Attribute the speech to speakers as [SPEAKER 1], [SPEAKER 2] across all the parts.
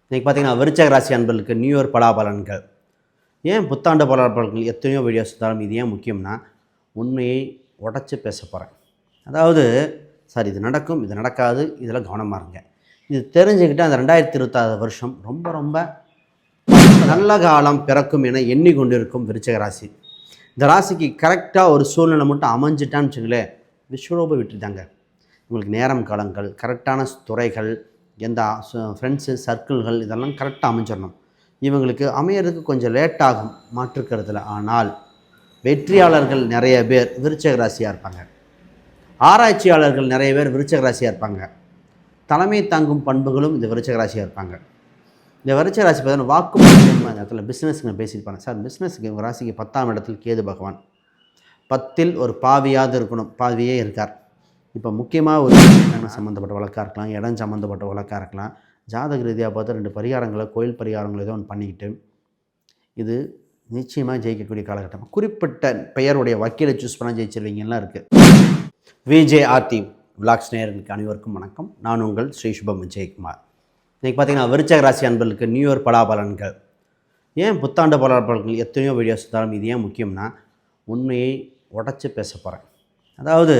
[SPEAKER 1] இன்றைக்கி பார்த்தீங்கன்னா விருச்சக ராசி அன்பர்களுக்கு நியூ இயர் பலாபலன்கள். ஏன் புத்தாண்டு பலாபலன்கள் எத்தனையோ வீடியோஸ் இருந்தாலும் இது ஏன் முக்கியம்னா, உண்மையை உடச்சி பேச போகிறேன். அதாவது சார் இது நடக்கும், இது நடக்காது, இதில் கவனமாக இருங்க. இது தெரிஞ்சுக்கிட்டு அந்த 2026 வருஷம் ரொம்ப ரொம்ப நல்ல காலம் பிறக்கும் என எண்ணிக்கொண்டிருக்கும் விருச்சக ராசி. இந்த ராசிக்கு கரெக்டாக ஒரு சூழ்நிலை மட்டும் அமைஞ்சிட்டான்னு வச்சுங்களேன், விஸ்வரூப வெற்றி தாங்க. உங்களுக்கு நேரம் காலங்கள், கரெக்டான துறைகள், எந்த ஃப்ரெண்ட்ஸு சர்க்கிள்கள் இதெல்லாம் கரெக்டாக அமைஞ்சிடணும். இவங்களுக்கு அமையிறதுக்கு கொஞ்சம் லேட் ஆகும், மாற்றுக்கிறதுல. ஆனால் வெற்றியாளர்கள் நிறைய பேர் விருச்சக ராசியாக இருப்பாங்க. ஆராய்ச்சியாளர்கள் நிறைய பேர் விருச்சக ராசியாக இருப்பாங்க. தலைமை தாங்கும் பண்புகளும் இந்த விருச்சக ராசியாக இருப்பாங்க. இந்த விருச்சக ராசி பார்த்தீங்கன்னா வாக்கு அந்த இடத்துல பிஸ்னஸ்ங்க பேசியிருப்பாங்க. சார் பிஸ்னஸுக்கு இவங்க ராசிக்கு 10ஆம் இடத்தில் கேது பகவான். 10ல் ஒரு பாவியாவது இருக்கணும், பாவியே இருக்கார். இப்போ முக்கியமாக ஒரு சம்மந்தப்பட்ட வழக்காக இருக்கலாம், இடம் சம்மந்தப்பட்ட வழக்காக இருக்கலாம். ஜாதக ரீதியாக பார்த்தா 2 பரிகாரங்களை, கோயில் பரிகாரங்களை ஏதோ ஒன்று பண்ணிக்கிட்டு இது நிச்சயமாக ஜெயிக்கக்கூடிய காலகட்டம். குறிப்பிட்ட பெயருடைய வக்கீலை சூஸ் பண்ணால் ஜெயிச்சிருவீங்கலாம் இருக்குது. விஜேஆர்டி விளாக்ஸ் நேயர்களுக்கு அனைவருக்கும் வணக்கம். நான் உங்கள் ஸ்ரீ சுபம் விஜயகுமார். இன்றைக்கி பார்த்தீங்கன்னா விருச்சக ராசி அன்பர்களுக்கு நியூ இயர் பலாபலன்கள். ஏன் புத்தாண்டு பலாபலன்கள் எத்தனையோ வீடியோஸ் இருந்தாலும் இது ஏன் முக்கியம்னா, உண்மையை உடச்சி பேச போகிறேன். அதாவது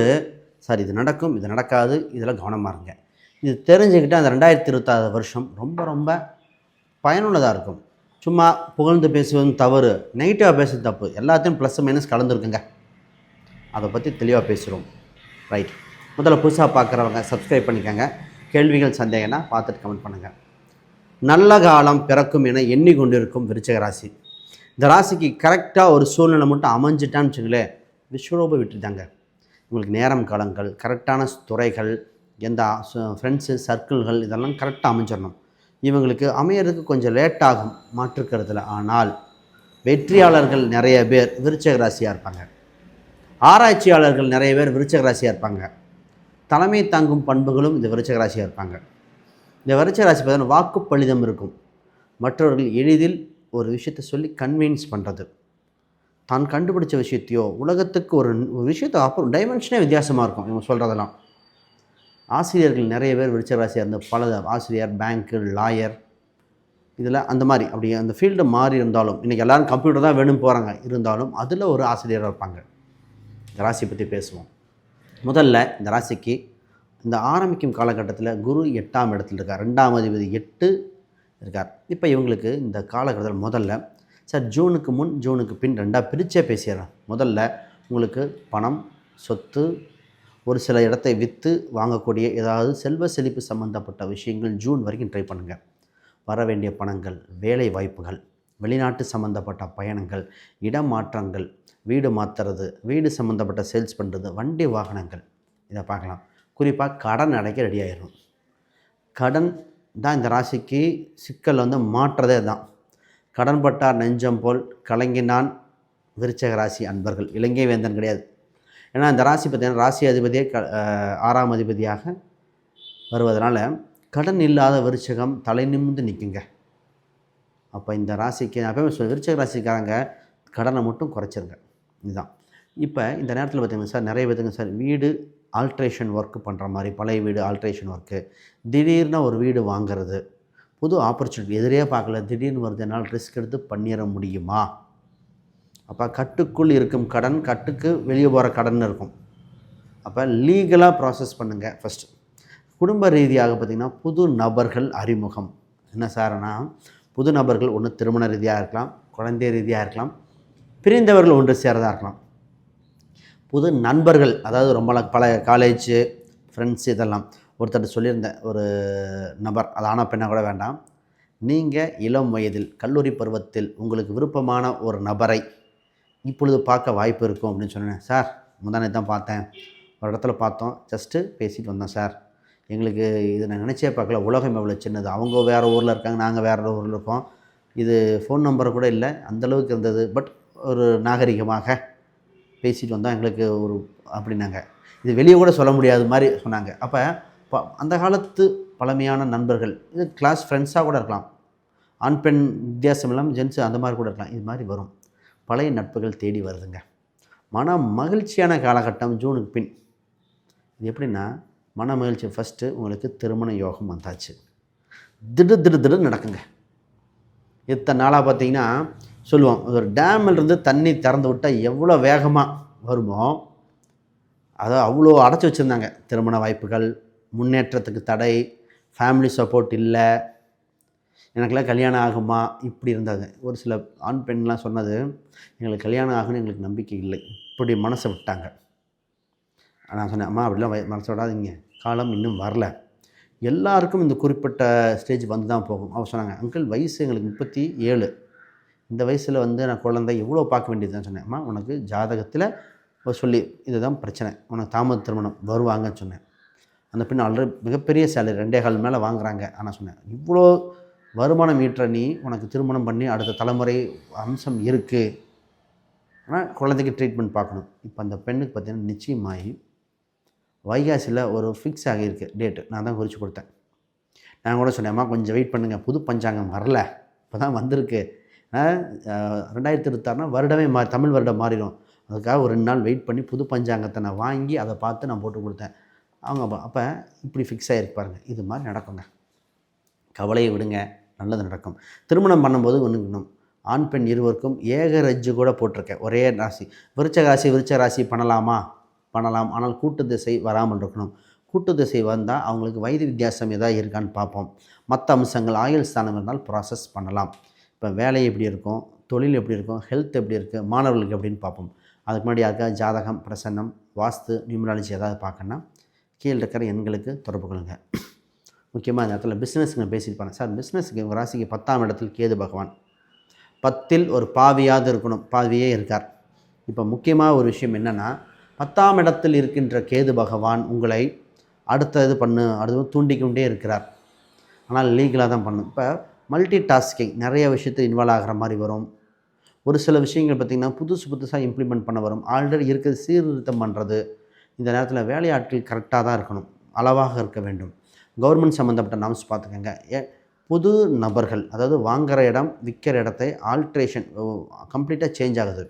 [SPEAKER 1] சார் இது நடக்கும், இது நடக்காது, இதில் கவனமாக இருங்க. இது தெரிஞ்சுக்கிட்டு அந்த 2026 வருஷம் ரொம்ப ரொம்ப பயனுள்ளதாக இருக்கும். சும்மா புகழ்ந்து பேசுவதும் தவறு, நெகட்டிவாக பேசுறது தப்பு. எல்லாத்தையும் ப்ளஸ் மைனஸ் கலந்துருக்குங்க. அதை பற்றி தெளிவாக பேசுகிறோம். ரைட். முதல்ல புதுசாக பார்க்குறவங்க சப்ஸ்கிரைப் பண்ணிக்கோங்க. கேள்விகள் சந்தேகம்னா பார்த்துட்டு கமெண்ட் பண்ணுங்கள். நல்ல காலம் பிறக்கும் என எண்ணிக்கொண்டிருக்கும் விருச்சக ராசி. இந்த ராசிக்கு கரெக்டாக ஒரு சூழ்நிலை மட்டும் அமைஞ்சிட்டான்னு வச்சுங்களேன், விஸ்வரூப வெற்றி தாங்க. உங்களுக்கு நேரம் காலங்கள், கரெக்டான துறைகள், எந்த ஃப்ரெண்ட்ஸு சர்க்கிள்கள் இதெல்லாம் கரெக்டாக அமைஞ்சிடணும். இவங்களுக்கு அமையிறதுக்கு கொஞ்சம் லேட் ஆகும், மாற்றுக்கிறதுல. ஆனால் வெற்றியாளர்கள் நிறைய பேர் விருச்சக ராசியாக இருப்பாங்க. ஆராய்ச்சியாளர்கள் நிறைய பேர் விருச்சக ராசியாக இருப்பாங்க. தலைமை தாங்கும் பண்புகளும் இந்த விருச்சக ராசியாக இருப்பாங்க. இந்த விருச்சக ராசி பார்த்தீங்கன்னா வாக்குப்பளிதம் இருக்கும். மற்றவர்கள் எளிதில் ஒரு விஷயத்தை சொல்லி கன்வின்ஸ் பண்ணுறது, தான் கண்டுபிடிச்ச விஷயத்தையோ உலகத்துக்கு ஒரு விஷயத்தை அப்புறம் டைமென்ஷனே வித்தியாசமாக இருக்கும் இவங்க சொல்கிறதெல்லாம். ஆசிரியர்கள் நிறைய பேர் விருச்சக ராசியாக இருந்த பல ஆசிரியர், பேங்க்கு, லாயர், இதில் அந்த மாதிரி அப்படி அந்த ஃபீல்டு மாறி இருந்தாலும், இன்றைக்கி எல்லோரும் கம்ப்யூட்டர் தான் வேணும் போகிறாங்க, இருந்தாலும் அதில் ஒரு ஆசிரியராக இருப்பாங்க. இந்த ராசியை பற்றி பேசுவோம். முதல்ல இந்த ராசிக்கு இந்த ஆரம்பிக்கும் காலகட்டத்தில் குரு 8ஆம் இடத்துல இருக்கார். 2ஆம் அதிபதி 8 இருக்கார். இப்போ இவங்களுக்கு இந்த காலகட்டத்தில் முதல்ல சார் ஜூனுக்கு முன் ஜூனுக்கு பின் ரெண்டாக பிரித்தே பேசிடுறேன். முதல்ல உங்களுக்கு பணம், சொத்து, ஒரு சில இடத்தை விற்று வாங்கக்கூடிய ஏதாவது செல்வ செழிப்பு சம்மந்தப்பட்ட விஷயங்கள் ஜூன் வரைக்கும் ட்ரை பண்ணுங்கள். வர வேண்டிய பணங்கள், வேலை வாய்ப்புகள், வெளிநாட்டு சம்மந்தப்பட்ட பயணங்கள், இடம் மாற்றங்கள், வீடு மாற்றுறது, வீடு சம்மந்தப்பட்ட சேல்ஸ் பண்ணுறது, வண்டி வாகனங்கள், இதை பார்க்கலாம். குறிப்பாக கடன் அடைக்க ரெடி ஆகிடும். கடன் தான் இந்த ராசிக்கு சிக்கல் மாற்றதே தான். கடன்பட்டார் நெஞ்சம் போல் கலங்கினான் விருச்சக ராசி அன்பர்கள். இலங்கை வேந்தன் கிடையாது. ஏன்னா இந்த ராசி பார்த்திங்கன்னா ராசி அதிபதியே 6ஆம் அதிபதியாக வருவதனால கடன் இல்லாத விருச்சகம் தலை நிமிர்ந்து நிற்குங்க. அப்போ இந்த ராசிக்கு நான் எப்பவுமே விருச்சக ராசிக்காரங்க கடனை மட்டும் குறைச்சிருங்க. இதுதான். இப்போ இந்த நேரத்தில் பார்த்திங்கன்னா சார் நிறைய பேருங்க சார் வீடு ஆல்ட்ரேஷன் ஒர்க்கு பண்ணுற மாதிரி, பழைய வீடு ஆல்ட்ரேஷன் ஒர்க்கு, திடீர்னு ஒரு வீடு வாங்கிறது, புது ஆப்பர்ச்சுனிட்டி எதிரே பார்க்கல, திடீர்னு வருது, என்னால் ரிஸ்க் எடுத்து பண்ணிட முடியுமா? அப்போ கட்டுக்குள் இருக்கும் கடன், கட்டுக்கு வெளியே போகிற கடன் இருக்கும். அப்போ லீகலாக ப்ராசஸ் பண்ணுங்கள் ஃபஸ்ட்டு. குடும்ப ரீதியாக பார்த்திங்கன்னா புது நபர்கள் அறிமுகம். என்ன சார்னா, புது நபர்கள் ஒன்று திருமண ரீதியாக இருக்கலாம், குழந்தை ரீதியாக இருக்கலாம், பிரிந்தவர்கள் ஒன்று சேரதாக இருக்கலாம். புது நண்பர்கள், அதாவது ரொம்ப பழைய காலேஜு ஃப்ரெண்ட்ஸ், இதெல்லாம் ஒருத்தர் சொல்லியிருந்தேன், ஒரு நபர், அது ஆனா பெண்ணாக கூட வேண்டாம், நீங்கள் இளம் வயதில் கல்லூரி பருவத்தில் உங்களுக்கு விருப்பமான ஒரு நபரை இப்பொழுது பார்க்க வாய்ப்பு இருக்கும் அப்படின்னு சொன்னேன். சார் முந்தானே தான் பார்த்தேன், ஒரு இடத்துல பார்த்தோம், ஜஸ்ட்டு பேசிட்டு வந்தோம் சார், எங்களுக்கு இது நான் நினச்சே பார்க்கல, உலகம் எவ்வளோ சின்னது, அவங்க வேறு ஊரில் இருக்காங்க, நாங்கள் வேறு ஊரில் இருக்கோம், இது ஃபோன் நம்பர் கூட இல்லை, அந்தளவுக்கு இருந்தது, பட் ஒரு நாகரிகமாக பேசிட்டு வந்தோம், எங்களுக்கு ஒரு அப்படின்னாங்க. இது வெளியே கூட சொல்ல முடியாத மாதிரி சொன்னாங்க. அப்போ அந்த காலத்து பழமையான நண்பர்கள், இது கிளாஸ் ஃப்ரெண்ட்ஸாக கூட இருக்கலாம், ஆண் பெண் வித்தியாசம் இல்லாமல் ஜென்ஸு அந்த மாதிரி கூட இருக்கலாம். இது மாதிரி வரும். பழைய நட்புகள் தேடி வருதுங்க. மன மகிழ்ச்சியான காலகட்டம் ஜூனுக்கு பின். இது எப்படின்னா, மன மகிழ்ச்சி ஃபஸ்ட்டு உங்களுக்கு திருமண யோகம் வந்தாச்சு. திடுன்னு நடக்குங்க. இத்தனை நாளாக பார்த்தீங்கன்னா சொல்லுவோம், ஒரு டேமிலிருந்து தண்ணி திறந்து விட்டால் எவ்வளோ வேகமாக வருமோ, அதை அவ்வளோ அடைச்சி வச்சுருந்தாங்க. திருமண வாய்ப்புகள், முன்னேற்றத்துக்கு தடை, ஃபேமிலி சப்போர்ட் இல்லை, எனக்கெல்லாம் கல்யாணம் ஆகுமா, இப்படி இருந்தாங்க. ஒரு சில ஆண் பெண்லாம் சொன்னது, எங்களுக்கு கல்யாணம் ஆகும்னு எங்களுக்கு நம்பிக்கை இல்லை, இப்படி மனசை விட்டாங்க. நான் சொன்னேன், அம்மா அப்படிலாம் மனசை விடாதீங்க, காலம் இன்னும் வரல, எல்லாருக்கும் இந்த குறிப்பிட்ட ஸ்டேஜ் வந்து தான் போகும். அவர் சொன்னாங்க, அங்கிள் வயசு எங்களுக்கு 37, இந்த வயசில் வந்து நான் குழந்தை எவ்வளோ பார்க்க வேண்டியதுன்னு சொன்னேன். அம்மா உனக்கு ஜாதகத்தில் சொல்லி இதுதான் பிரச்சனை, உனக்கு தாமத திருமணம் வருவாங்கன்னு சொன்னேன். அந்த பெண் ஆல்ரெடி மிகப்பெரிய சேலரி 2.25 மேலே வாங்குகிறாங்க. ஆனால் சொன்னேன், இவ்வளோ வருமானம் ஈட்டுற நீ உனக்கு திருமணம் பண்ணி அடுத்த தலைமுறை அம்சம் இருக்குது, ஆனால் குழந்தைக்கு ட்ரீட்மெண்ட் பார்க்கணும். இப்போ அந்த பெண்ணுக்கு பார்த்திங்கன்னா நிச்சயமாகி வைகாசியில் ஒரு ஃபிக்ஸ் ஆகியிருக்கு டேட்டு. நான் தான் குறித்து கொடுத்தேன். நான் கூட சொன்னேன், அம்மா கொஞ்சம் வெயிட் பண்ணுங்கள், புது பஞ்சாங்கம் வரல, இப்போ தான் வந்திருக்கு, 2026 வருடமே தமிழ் வருடம் மாறிடும், அதுக்காக ஒரு 2 நாள் வெயிட் பண்ணி புது பஞ்சாங்கத்தை நான் வாங்கி அதை பார்த்து நான் போட்டு கொடுத்தேன். அவங்க அப்போ இப்படி ஃபிக்ஸ் ஆகிருக்கு பாருங்கள். இது மாதிரி நடக்குங்க. கவலையை விடுங்க, நல்லது நடக்கும். திருமணம் பண்ணும்போது ஒன்றுக்கணும், ஆண் பெண் இருவருக்கும் ஏகரஜ்ஜு கூட போட்டிருக்கேன், ஒரே ராசி. விருச்ச ராசி பண்ணலாம், ஆனால் கூட்டு திசை வராமல் இருக்கணும். கூட்டு திசை வந்தால் அவங்களுக்கு வயது வித்தியாசம் எதாவது இருக்கான்னு பார்ப்போம். மற்ற அம்சங்கள் ஆயுள் ஸ்தானம் இருந்தால் ப்ராசஸ் பண்ணலாம். இப்போ வேலை எப்படி இருக்கும், தொழில் எப்படி இருக்கும், ஹெல்த் எப்படி இருக்குது, மாணவர்களுக்கு எப்படின்னு பார்ப்போம். அதுக்கு முன்னாடி யாருக்காவது ஜாதகம், பிரசன்னம், வாஸ்து, நியூமராலஜி ஏதாவது பார்க்கணுன்னா கீழே இருக்கிற எண்களுக்கு தொடர்பு கொள்ளுங்க. முக்கியமாக இந்த இடத்துல பிஸ்னஸுங்க பேசியிருப்பாங்க. சார் பிஸ்னஸுக்கு உங்கள் ராசிக்கு 10ஆம் இடத்தில் கேது பகவான், 10ல் ஒரு பாவியாவது இருக்கணும், பாவியே இருக்கார். இப்போ முக்கியமாக ஒரு விஷயம் என்னென்னா, 10ஆம் இடத்தில் இருக்கின்ற கேது பகவான் உங்களை அடுத்தது தூண்டிக்கொண்டே இருக்கிறார். ஆனால் லீகலாக தான் பண்ணும். இப்போ மல்டி டாஸ்கிங் நிறைய விஷயத்தில் இன்வால்வ் ஆகிற மாதிரி வரும். ஒரு சில விஷயங்கள் பார்த்திங்கன்னா புதுசாக இம்ப்ளிமெண்ட் பண்ண வரும். ஆல்ரெடி இருக்கிறது சீர்திருத்தம் பண்ணுறது. இந்த நேரத்தில் வேலையாட்கள் கரெக்டாக தான் இருக்கணும், அளவாக இருக்க வேண்டும். கவர்மெண்ட் சம்மந்தப்பட்ட நாம்ஸ் பார்த்துக்கோங்க. புது நபர்கள், அதாவது வாங்குகிற இடம் விற்கிற இடத்தை ஆல்ட்ரேஷன் கம்ப்ளீட்டாக சேஞ்ச் ஆகுது.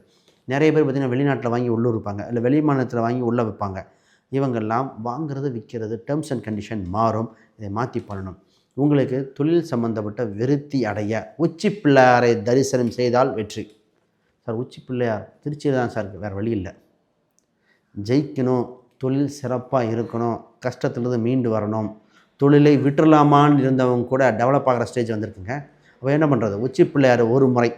[SPEAKER 1] நிறைய பேர் பார்த்திங்கன்னா வெளிநாட்டில் வாங்கி உள்ளூர் இருப்பாங்க, இல்லை வெளி மாநிலத்தில் வாங்கி உள்ளே வைப்பாங்க. இவங்கெல்லாம் வாங்கிறது விற்கிறது டேர்ம்ஸ் அண்ட் கண்டிஷன் மாறும். இதை மாற்றி பண்ணணும். உங்களுக்கு தொழில் சம்மந்தப்பட்ட விருத்தி அடைய உச்சி பிள்ளையாரை தரிசனம் செய்தால் வெற்றி. சார் உச்சி பிள்ளையார் திருச்சியில் தான் சார் இருக்குது, வேறு வழி இல்லை. ஜெயிக்கணும், தொழில் சிறப்பாக இருக்கணும், கஷ்டத்துலேருந்து மீண்டு வரணும், தொழிலை விட்டுறலாமான்னு இருந்தவங்க கூட டெவலப் ஆகிற ஸ்டேஜ் வந்திருக்குங்க. அப்போ என்ன பண்ணுறது, உச்சி பிள்ளையார் ஒரு முறை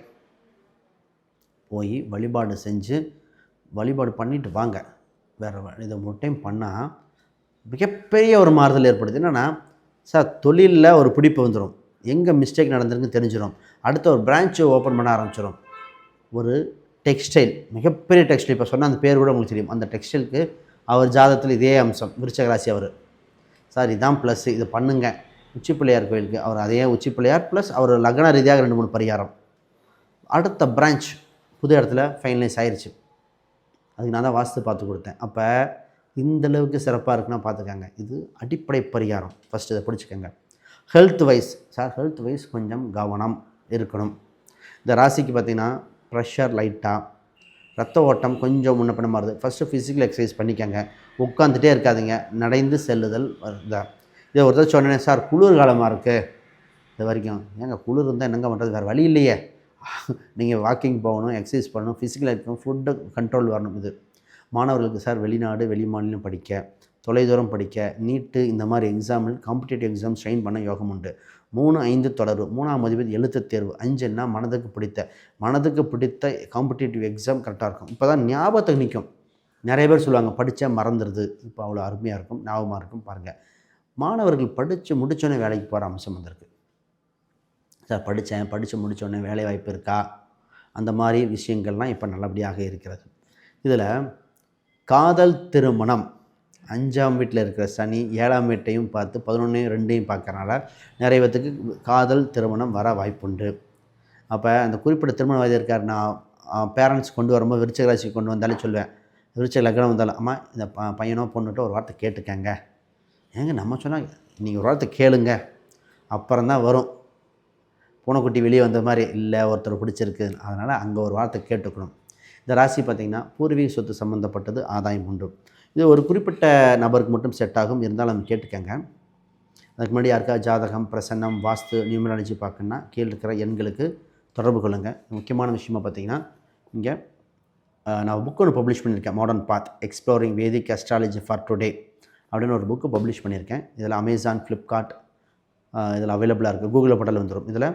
[SPEAKER 1] போய் வழிபாடு செஞ்சு வழிபாடு பண்ணிவிட்டு வாங்க. வேறு இதை ஒரு டைம் பண்ணால் மிகப்பெரிய ஒரு மாறுதல் ஏற்படுது. என்னென்னா சார் தொழிலில் ஒரு பிடிப்பு வந்துடும், எங்கே மிஸ்டேக் நடந்திருக்குன்னு தெரிஞ்சிடும், அடுத்த ஒரு பிரான்ச்சை ஓப்பன் பண்ண ஆரம்பிச்சிடும். ஒரு டெக்ஸ்டைல், மிகப்பெரிய டெக்ஸ்டைல், இப்போ சொன்னால் அந்த பேர் கூட உங்களுக்கு தெரியும். அந்த டெக்ஸ்டைலுக்கு அவர் ஜாதகத்தில் இதே அம்சம், விருச்சிக ராசி அவர். சார் இதான் ப்ளஸ், இது பண்ணுங்க. உச்சி பிள்ளையார் கோயிலுக்கு அவர் அதே உச்சி பிள்ளையார் ப்ளஸ் அவர் லக்ன ரீதியாக 2-3 பரிகாரம். அடுத்த பிரான்ச் புது இடத்துல ஃபைனலைஸ் ஆயிடுச்சு. அதுக்கு நான் தான் வாஸ்து பார்த்து கொடுத்தேன். அப்போ இந்தளவுக்கு சிறப்பாக இருக்குன்னா பார்த்துக்கங்க. இது அடிப்படை பரிகாரம். ஃபஸ்ட்டு இதை பிடிச்சிக்கோங்க. Health wise, sir health wise கொஞ்சம் கவனம் இருக்கணும். இந்த ராசிக்கு பார்த்திங்கன்னா ப்ரெஷர் லைட்டாக, ரத்த ஓட்டம் கொஞ்சம் முன்ன பின்ன மாறுது. ஃபஸ்ட்டு ஃபிசிக்கல் எக்ஸசைஸ் பண்ணிக்கங்க, உட்காந்துட்டே இருக்காதிங்க, நடந்து செல்லுதல் வருதா. இதை ஒருத்தர் சொன்னேன், சார் குளிர் காலமாக இருக்குது, இது வரைக்கும் ஏங்க குளிர் இருந்தால் என்னங்க பண்ணுறது, வேறு வழி இல்லையே, நீங்கள் வாக்கிங் போகணும், எக்ஸசைஸ் பண்ணணும், ஃபிசிக்கல் இருக்கணும், ஃபுட்டு கண்ட்ரோல் வரணும். இது மாணவர்களுக்கு சார் வெளிநாடு வெளி மாநிலம் படிக்க, தொலைதூரம் படிக்க, நீட்டு இந்த மாதிரி எக்ஸாமில் காம்படிட்டிவ் எக்ஸாம் ஸ்ட்ரெயின் பண்ண யோகம் உண்டு. 3-5 தொடர்பு, 3ஆம் அதிபதி எழுத்து தேர்வு, 5ன்னா மனதுக்கு பிடித்த காம்படிட்டிவ் எக்ஸாம் கரெக்டாக இருக்கும். இப்போ தான் ஞாபகத்துக்கு நிற்கும். நிறைய பேர் சொல்லுவாங்க படித்தா மறந்துடுது, இப்போ அவ்வளோ அருமையாக இருக்கும், ஞாபகமாக இருக்கும். பாருங்கள், மாணவர்கள் படித்து முடித்தோடனே வேலைக்கு போகிற அம்சம் வந்திருக்கு. சார் படித்து முடித்தோடனே வேலை வாய்ப்பு இருக்கா, அந்த மாதிரி விஷயங்கள்லாம் இப்போ நல்லபடியாக இருக்கிறது. இதில் காதல் திருமணம் 5ஆம் வீட்டில் இருக்கிற சனி 7ஆம் வீட்டையும் பார்த்து 11-2 பார்க்கறனால நிறைய பேத்துக்கு காதல் திருமணம் வர வாய்ப்புண்டு. அப்போ அந்த குறிப்பிட்ட திருமண வயது இருக்கார், நான் பேரண்ட்ஸ் கொண்டு வரும்போது விருச்சிக ராசி கொண்டு வந்தாலே சொல்லுவேன், விருச்சிக லக்னம் வந்தாலும் அம்மா இந்த பையனோ பொண்ணுகிட்ட ஒரு வார்த்தை கேட்டுக்கங்க. ஏங்க நம்ம சொன்னால் நீங்கள் ஒரு வார்த்தை கேளுங்க, அப்புறம் தான் வரும். பூனைக்குட்டி வெளியே வந்த மாதிரி இல்லை, ஒருத்தர் பிடிச்சிருக்கு, அதனால் அங்கே ஒரு வார்த்தை கேட்டுக்கணும். இந்த ராசி பார்த்திங்கன்னா பூர்வீக சொத்து சம்மந்தப்பட்டது ஆதாயம் உண்டு. இது ஒரு குறிப்பிட்ட நபருக்கு மட்டும் செட் ஆகும், இருந்தாலும் நம்ம கேட்டுக்கங்க. அதுக்கு முன்னாடி யாருக்கா ஜாதகம், பிரசன்னம், வாஸ்து, நியூமராலஜி பார்க்கணுன்னா கீழே இருக்கிற எண்களுக்கு தொடர்பு கொள்ளுங்கள். முக்கியமான விஷயமா பார்த்தீங்கன்னா, இங்கே நான் புக் ஒன்று பப்ளிஷ் பண்ணியிருக்கேன். Modern path exploring Vedic astrology for today அப்படின்னு ஒரு புக்கு பப்ளிஷ் பண்ணியிருக்கேன். இதில் அமேசான், ஃப்ளிப்கார்ட் இதில் அவைலபிளாக இருக்குது. கூகுளில் போட்டால் வந்துடும். இதில்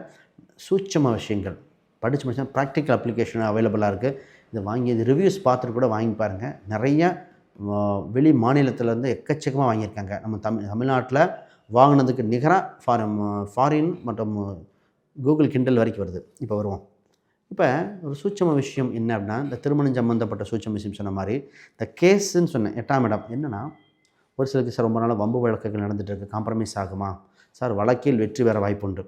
[SPEAKER 1] சூட்சம விஷயங்கள் படித்து முடிச்சா ப்ராக்டிக்கல் அப்ளிகேஷன் அவைலபிளாக இருக்குது. இதை வாங்கி இது ரிவ்யூஸ் பார்த்துட்டு கூட வாங்கி பாருங்கள். நிறைய வெளி மாநிலத்திலேருந்து எக்கச்சக்கமாக வாங்கியிருக்காங்க. நம்ம தமிழ்நாட்டில் வாங்கினதுக்கு நிகராக ஃபாரின் மற்றும் கூகுள் கிண்டல் வரைக்கும் வருது. இப்போ வருவோம். இப்போ ஒரு சூட்சம விஷயம் என்ன அப்படின்னா, இந்த திருமணம் சம்மந்தப்பட்ட சூட்சம விஷயம் சொன்ன மாதிரி இந்த கேஸுன்னு சொன்னேன் 8ஆம் இடம் என்னென்னா, ஒரு சிலருக்கு சார் ரொம்ப நாளாக வம்பு வழக்குகள் நடந்துகிட்டு இருக்குது, காம்ப்ரமைஸ் ஆகுமா சார்? வழக்கில் வெற்றி பெற வாய்ப்புண்டு.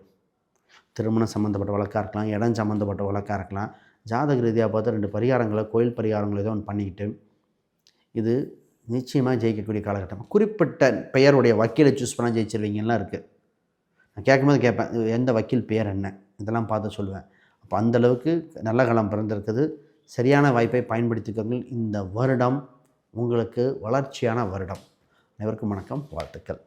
[SPEAKER 1] திருமணம் சம்மந்தப்பட்ட வழக்காக இருக்கலாம், இடம் சம்மந்தப்பட்ட வழக்காக இருக்கலாம். ஜாதக ரீதியாக பார்த்து 2 பரிகாரங்களை, கோயில் பரிகாரங்களை ஏதோ ஒன்று பண்ணிக்கிட்டு இது நிச்சயமாக ஜெயிக்கக்கூடிய காலகட்டம். குறிப்பிட்ட பெயருடைய வக்கீலை சூஸ் பண்ணால் ஜெயிச்சிருவீங்கலாம் இருக்குது. நான் கேட்கும்போது கேட்பேன், எந்த வக்கீல் பெயர் என்ன, இதெல்லாம் பார்த்து சொல்லுவேன். அப்போ அந்தளவுக்கு நல்ல காலம் பிறந்திருக்குது. சரியான வாய்ப்பை பயன்படுத்திக்கோங்கள். இந்த வருடம் உங்களுக்கு வளர்ச்சியான வருடம். அனைவருக்கும் வணக்கம், வாழ்த்துக்கள்.